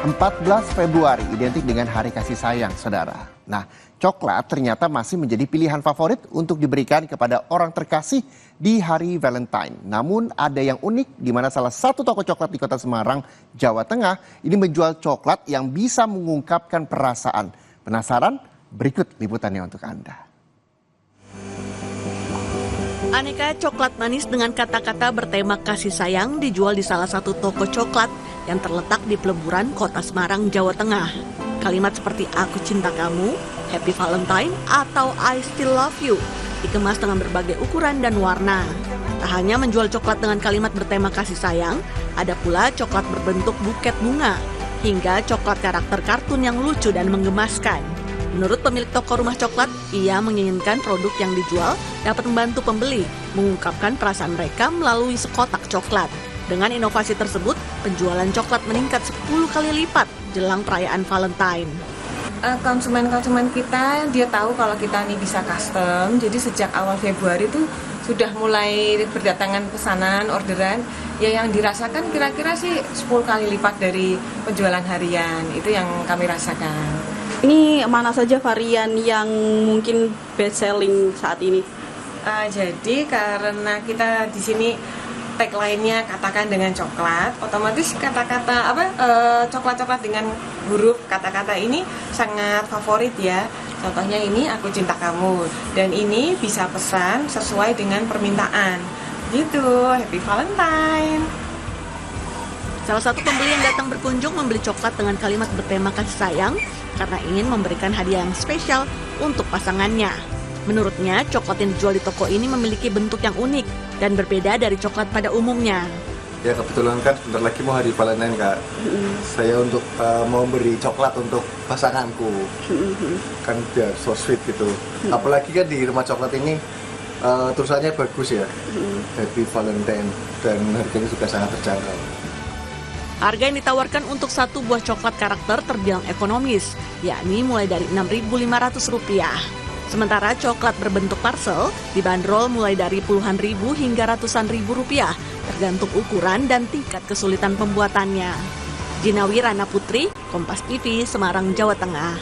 14 Februari identik dengan Hari Kasih Sayang, saudara. Nah, coklat ternyata masih menjadi pilihan favorit untuk diberikan kepada orang terkasih di hari Valentine. Namun ada yang unik di mana salah satu toko coklat di Kota Semarang, Jawa Tengah ini menjual coklat yang bisa mengungkapkan perasaan. Penasaran? Berikut liputannya untuk Anda. Aneka coklat manis dengan kata-kata bertema kasih sayang dijual di salah satu toko coklat yang terletak di peleburan Kota Semarang, Jawa Tengah. Kalimat seperti "Aku cinta kamu", "Happy Valentine", atau "I still love you" dikemas dengan berbagai ukuran dan warna. Tak hanya menjual coklat dengan kalimat bertema kasih sayang, ada pula coklat berbentuk buket bunga, hingga coklat karakter kartun yang lucu dan menggemaskan. Menurut pemilik toko rumah coklat, ia menginginkan produk yang dijual dapat membantu pembeli mengungkapkan perasaan mereka melalui sekotak coklat. Dengan inovasi tersebut, penjualan coklat meningkat 10 kali lipat jelang perayaan Valentine. Konsumen-konsumen kita, dia tahu kalau kita ini bisa custom, jadi sejak awal Februari itu sudah mulai berdatangan pesanan, orderan, ya yang dirasakan kira-kira sih 10 kali lipat dari penjualan harian, itu yang kami rasakan. Ini mana saja varian yang mungkin best selling saat ini? Jadi karena kita di sini tagline-nya katakan dengan coklat, otomatis kata-kata coklat-coklat dengan huruf kata-kata ini sangat favorit ya. Contohnya ini "Aku cinta kamu", dan ini bisa pesan sesuai dengan permintaan. Gitu, Happy Valentine. Salah satu pembeli yang datang berkunjung membeli coklat dengan kalimat bertema kasih sayang karena ingin memberikan hadiah yang spesial untuk pasangannya. Menurutnya, coklat yang dijual di toko ini memiliki bentuk yang unik dan berbeda dari coklat pada umumnya. Ya kebetulan kan sebentar lagi mau hari Valentine, Kak. Saya mau beri coklat untuk pasanganku. Kan biar so sweet gitu. Apalagi kan di rumah coklat ini tulisannya bagus ya. Happy Valentine, dan harganya juga sangat terjangkau. Harga yang ditawarkan untuk satu buah coklat karakter terbilang ekonomis, yakni mulai dari Rp6.500. Sementara coklat berbentuk parcel dibanderol mulai dari puluhan ribu hingga ratusan ribu rupiah, tergantung ukuran dan tingkat kesulitan pembuatannya. Jinawi Rana Putri, Kompas TV, Semarang, Jawa Tengah.